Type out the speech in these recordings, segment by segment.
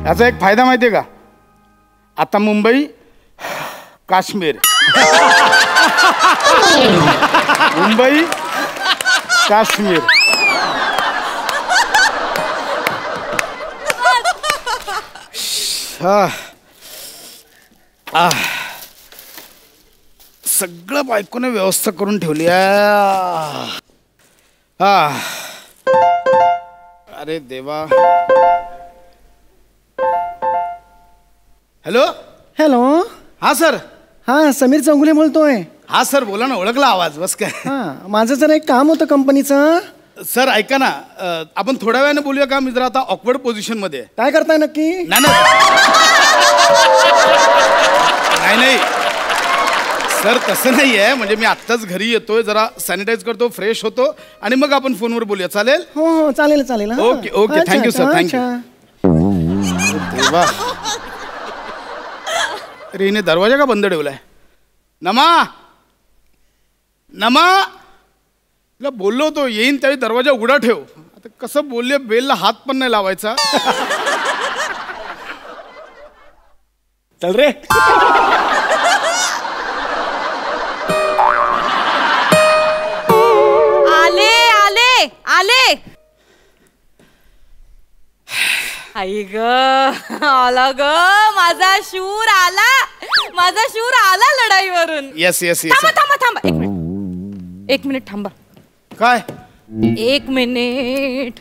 याचा एक फायदा माहितीये का? आता मुंबई काश्मीर मुंबई काश्मीर सगळं बायकोने व्यवस्था करून ठेवली अरे देवा. Hello hello. हा सर. हा समीर चौगुले बोलतोय. हा सर बोला ना. ओळखला आवाज. बस काय. माझं जरा एक काम होतं कंपनीचं. सर ऐका ना, आपण थोड्या वेळाने बोलूया का? मी जरा आता ऑकवर्ड पोझिशन मध्ये. काय करताय नक्की? नाही नाही सर, तसं नाही आहे. म्हणजे मी आत्ताच घरी येतोय, जरा सॅनिटाईज करतो, फ्रेश होतो आणि मग आपण फोनवर बोलूया. चालेल? हो हो चालेल चालेल. Okay okay. Thank you sir. Thank you. अरे हिने दरवाजा का बंद ठेवलाय? नमा नमा, तुला बोललो होतो येईन त्यावेळी दरवाजा उघडा ठेव. आता कसं बोलले, बेलला हात पण नाही लावायचा. चल रे. आले आले आले. आई ग, आला ग माझा शूर आला. माझा शूर आला लढाईवरून. Yes yes yes. थांबा थांबा थांबा. एक मिनिट थांबा. काय? एक मिनिट.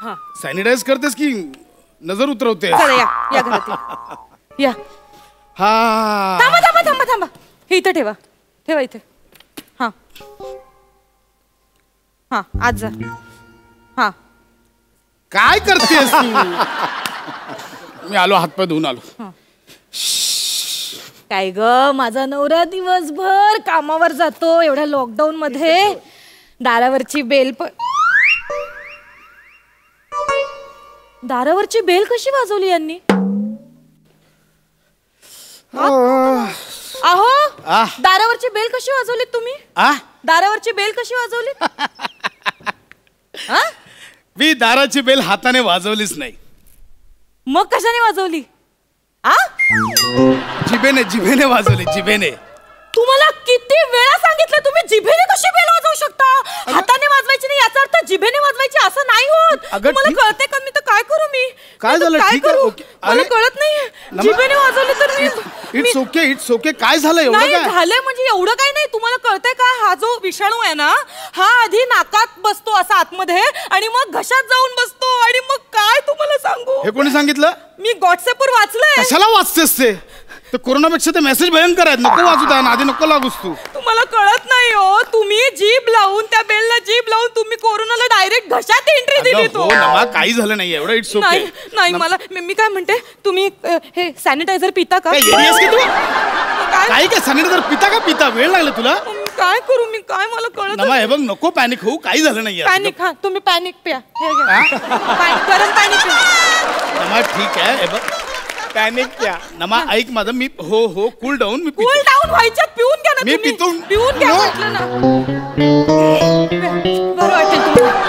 हा सॅनिटाईज करतेस की नजर उतरवते? चला या या घरात या. हा थांबा थांबा थांबा थांबा. हे इथं ठेवा. ठेवा इथे. हा हा आज जा. हा काय करतेस तू? मी आलो, हातपाय धुवून आलो. काय ग, माझा नवरा दिवसभर कामावर जातो. एवढ्या लॉकडाऊन मध्ये दारावरची बेल दारावरची बेल कशी वाजवली यांनी? अहो दारावरची बेल कशी वाजवली तुम्ही? दारावरची बेल कशी वाजवली? मी दाराची बेल हाताने वाजवलीच नाही. मग कशाने वाजवली? जिभेने जिभेने वाजवली. जिभेने. तुम्हाला किती वेळा सांगितलं, तुम्ही जिभेने कशी बेल वाजवू शकता? हाताने वाजवायची नाही याचा अर्थ जिभेने वाजवायची असं नाही होत. तुम्हाला कळते का? मी तर काय करू? मी काय झालं? ठीक आहे ओके. मला कळत नाहीये. जिभेने वाजवली तर मी. It's okay it's okay. काय झालं? एवढं काय झालंय? म्हणजे एवढं काय नाही. तुम्हाला कळतंय का? हा जो विषाणू आहे ना, हा आधी नाकात बसतो असा आतमध्ये आणि मग घशात जाऊन बसतो आणि मग काय तुम्हाला सांगू. हे कोणी सांगितलं? मी व्हॉट्सअपवर वाचलंय. कशाला वाचतेस ते? कोरोनापेक्षा ते मेसेज भयंकर आहेत. नको वाचू द्या. आधी नको लागूस तू. तुम्हाला कळत नाही हो. तुम्ही जीभ लावून त्या बेलला जीभ लावून तुम्ही कोरोनाला डायरेक्ट घशात एंट्री दिली. तो काही झालं नाही एवढं. It's okay. नाही मला मी काय म्हणते, तुम्ही हे सॅनिटायझर पिता का? काय सॅनिटायझर पिता का? पिता वेळ लागला तुला? काय करू मी? काय मला कळत नाही. हे बघ नको पॅनिक होऊ. काही झालं नाही. पॅनिक? हा तुम्ही पॅनिक प्या. हे घ्या गरम पॅनिक प्या. ठीक आहे. हे बघ पॅनिक प्या. नमा ऐक माझं. मी हो कूल डाऊन. मी कूल डाऊन व्हायच्यात पिऊन घ्या ना. मी पिऊन घ्या म्हटलं ना. बरं वाटेल तुम्हाला.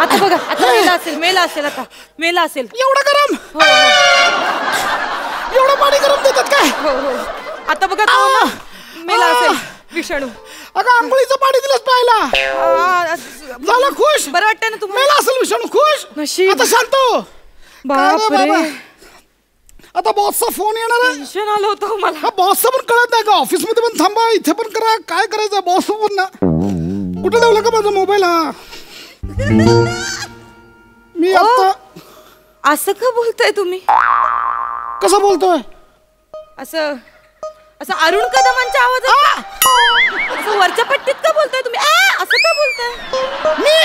आता बघा. आता मेला असेल आता. मेला असेल. एवढं गरम? हो एवढं पाणी गरम देतात काय? हो आता बघा तो मेला असेल विषाणू. अगं आंघोळीचं पाणी दिलंच प्यायला. झालं खुश? बरं वाटतं ना तुम्हाला? मेला असेल विषाणू. खुश? आता शांत. बापरे. आता बॉसचा फोन येणार आहे. टेन्शन आलं होतं मला. बॉसचं पण कळत नाही का? ऑफिस मध्ये पण थांबा, इथे पण करा. काय करायचं? बॉस पण ना. कुठे ठेवला का माझा मोबाईल? मी आता असं का बोलताय तुम्ही? कसं बोलतोय? असं अरुण कदमांच्या आवाजात असं वरच्या पट्टीत का बोलताय तुम्ही? असं का बोलताय? मी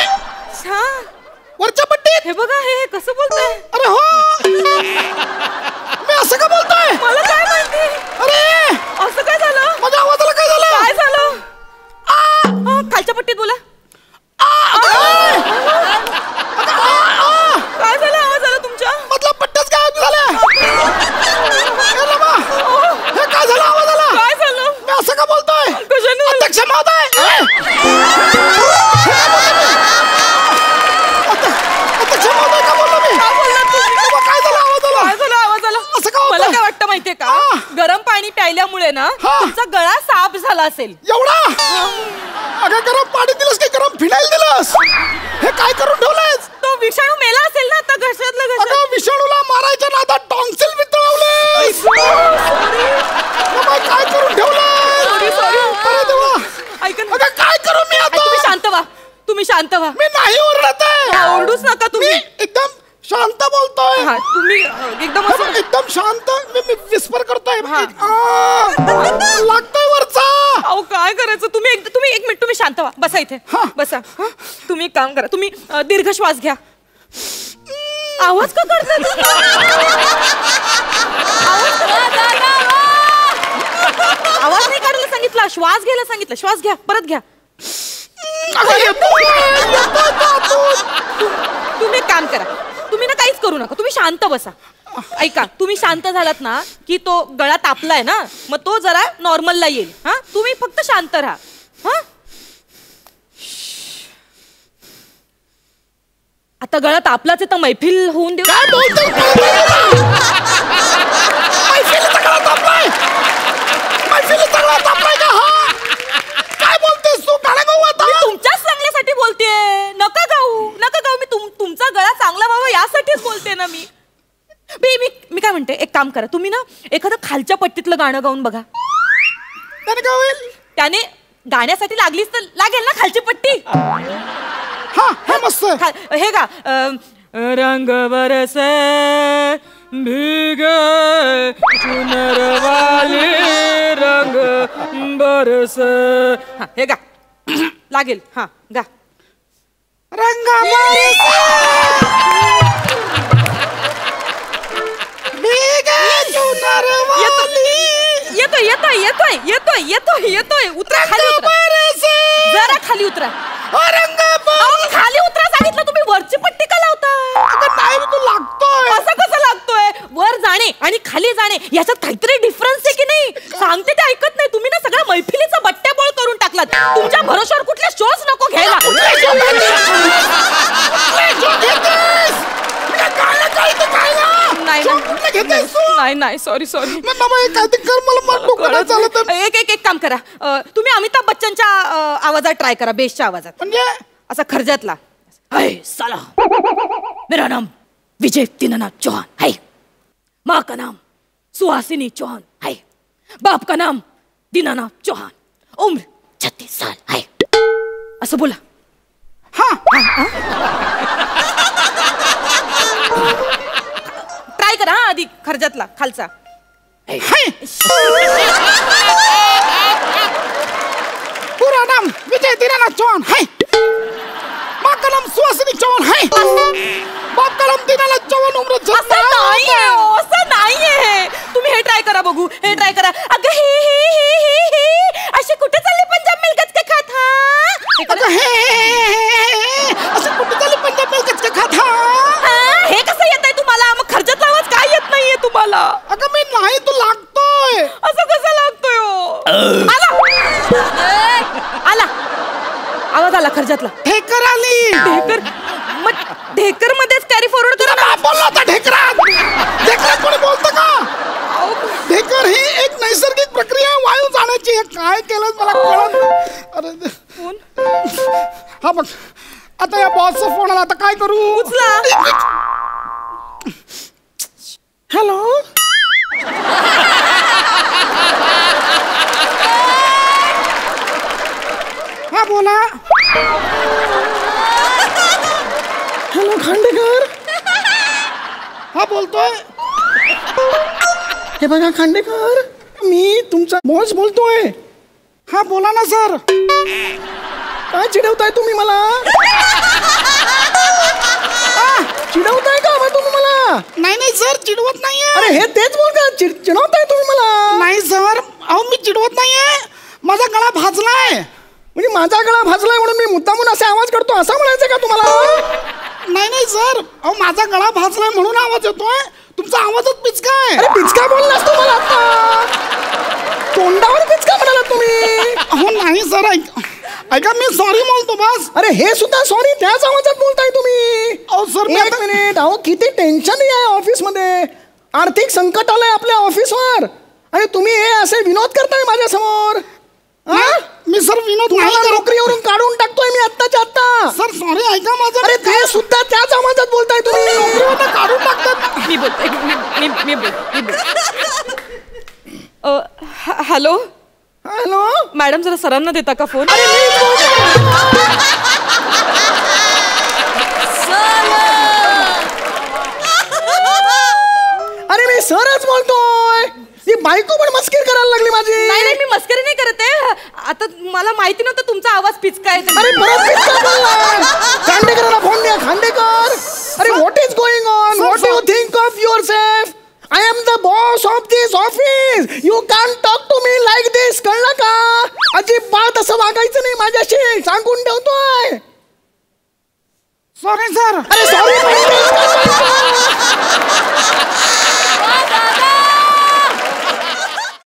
वरच्या पट्टीत? हे बघा हे कसं बोलताय? अरे हो मी असं का बोलतोय? मला काय माहिती? अरे असं काय झालं? माझ्या आवाजाला काय झालं? काय झालं? खालच्या पट्टीत बोला. काय झालं आवाजाला तुमच्या? मतलब पट्ट्याच गायब झाल्या. हे काय झालं आवाजाला? काय झालं? मी असं का बोलतोय? कशाने? अध्यक्ष महोदय गरम पाणी प्यायल्यामुळे ना तुमचा गळा साफ झाला असेल. एवढा? अगं गरम पाणी दिलंस की गरम फिनाईल दिलंस? हे काय करून ठेवलंयस? तो विषाणू मेला असेल ना आता घशातला घशात. अगं विषाणूला मारायच्या नादात टॉन्सिल वितळवलेस. काय करून ठेवलंय? अरे देवा. ऐका ना. अगं काय करू मी आता? तुम्ही शांत व्हा, तुम्ही शांत व्हा. मी नाही ओरडत आहे. ओरडूच नका तुम्ही. एकदम शांत बोलतोय. हा तुम्ही एकदम असं एकदम शांत. मी विस्पर करतोय. लागतोय वरचा. अहो काय करायचं तुम्ही एक मिनिट तुम्ही शांत व्हा. बसा इथे बसा. तुम्ही एक काम करा, तुम्ही दीर्घ श्वास घ्या. आवाज का करताय? आवाज नाही काढायला सांगितला, श्वास घ्यायला सांगितलं. श्वास घ्या, परत घ्या. तुम्ही एक काम करा, तुम्ही ना काहीच करू नका, तुम्ही शांत बसा. ऐका, तुम्ही शांत झालात ना की तो गळा तापलाय ना, मग तो जरा नॉर्मलला येईल. हा तुम्ही फक्त शांत राहा. हा आता गळा तापलाच आहे तर मैफिल होऊन देऊ. काय बोलतोय? मैफिलीचा गळा तापलाय? मैफिलीचा गळा तापलाय का? काय बोलतेस तू? गाणं गाऊ आता? मी तुमच्याच चांगल्यासाठी बोलतेय. नका गाऊ, नका गाऊ. मी तुमचा गळा चांगला व्हावा यासाठीच बोलते ना मी. मी काय म्हणते, एक काम करा, तुम्ही ना एखादं खालच्या पट्टीतलं गाणं गाऊन बघा. त्याने काय होईल? त्याने गाण्यासाठी लागलीच तर लागेल ना खालची पट्टी. हा हे मस्त. हे गा रंग बरसे भीगे चुनर वाले रंग बरसे. हा हे गा लागेल. हा गा रंग येतोय येतोय येतोय येतोय येतोय येतोय. उतरा खाली, उतरा जरा खाली उतरा. खाली उतरा सांगितलं, तुम्ही वरची पट्टी का लावता? नाही तू लागतोय. असं कसं लागतोय? वर जाणे आणि खाली जाणे याच्यात काहीतरी डिफरन्स आहे की नाही? सांगते ते ऐकत नाही. तुम्ही ना सगळ्या मैफिलीचा बट्ट्याबोळ करून टाकलात. तुमच्या भरोशावर कुठले शोज नको घ्यायला. नाही सॉरी एक काम करा, तुम्ही अमिताभ बच्चनच्या आवाजात ट्राय करा, बेसच्या आवाजात. म्हणजे असा खर्जातला. हाय साला, मेरा नाम विजय दीनानाथ चौहान है, माँ का नाम सुहासिनी चौहान है, बाप का नाम दीनानाथ चौहान, उम्र 36 साल है. असं बोला. ट्राय करा आधी खर्जातला खालचा. पूरा नाम विजय दीनानाथ चौहान है, माँ का नाम सुहासिनी चौहान है, बाप का नाम दीनानाथ चौहान, उम्र 36 साल. असं नाहीये. तुम्ही हे ट्राय करा बघू, हे ट्राय करा. अगं हे असे कुठे चालले पंजाब मिल गचके खात? असं कुठे चालले पंजाब मिल गचके खात? हे कसं येत आहे तुम्हाला? मग खर्चातला आवाज काय येत नाहीये तुम्हाला? अगं मी नाही, तू लागतोय. असं कसं लागतोय? आला आवाज आला खर्चातला. ढेकर आली. ढेकर मध्येच कॅरी फॉरवर्ड करा. काय बोलला होता ढेकरात? ढेकरात कोणी बोलतं का? ढेकर ही एक नैसर्गिक प्रक्रिया आहे वायू जाण्याची. हे काय केलं मला कळत. अरे हा बघ, आता या बॉसचा फोन आला, आता काय करू? उचला. हॅलो. हा बोला. हॅलो खांडेकर. हा बोलतोय. हे बघा खांडेकर, मी तुमचा बॉस बोलतोय. हा बोला ना सर. काय चिडवताय तुम्ही मला? चिडवताय का तुम्ही मला? नाही सर, चिडवत नाहीये. अरे हे तेच बोलता, चिडवताय तुम्ही मला? नाही सर, अहो मी चिडवत नाहीये. माझा गळा भाजलाय. म्हणजे माझा गळा भाजलाय म्हणून मी मुद्दामून असे आवाज करतो असं म्हणायचं का तुम्हाला? नाही सर, अहो माझा गळा भाजलाय म्हणून आवाज येतोय. तुमचा आवाजच पिचका आहे. अरे पिचका बोललास तुम्हाला आता? तोंडावर पिचका म्हणाला तुम्ही? अहो नाही सर, ऐका मी सॉरी बोलतो बस. अरे हे सुद्धा सॉरी त्याच आवाजात बोलताय तुम्ही? अहो सर एक मिनिट. अहो किती टेन्शन आहे ऑफिस मध्ये. आर्थिक संकट आलंय आपल्या ऑफिसवर आणि तुम्ही हे असे विनोद करताय माझ्या समोर. मी सर विनोद नाही तुम्हाला करत. नोकरीवरून काढून टाकतोय मी आत्ताच्या आत्ता. सर सॉरी ऐका माझं. अरे ते सुद्धा त्याच आवाजात बोलताय तुम्ही. नोकरीवरून काढून टाकतात. मी बोलते मी बोल. हॅलो हॅलो मॅडम जरा सरांना देता का फोन? अरे मी अरे मी सरच बोलतोय. ती बायको पण मस्करी करायला लागली माझी. नाही मी मस्करी नाही करत आहे. आता मला माहिती नव्हतं तुमचा आवाज पिचका आहे. अरे परत पिचका बोललाय. खांडेकरांना फोन द्या. खांडेकर, अरे what is going on? What you think of yourself? I am the boss of this office. You can't talk to me like this. कळलं का? अजिबात असं वागायचं नाही माझ्याशी. सांगून ठेवतोय. Sorry sir. अरे सॉरी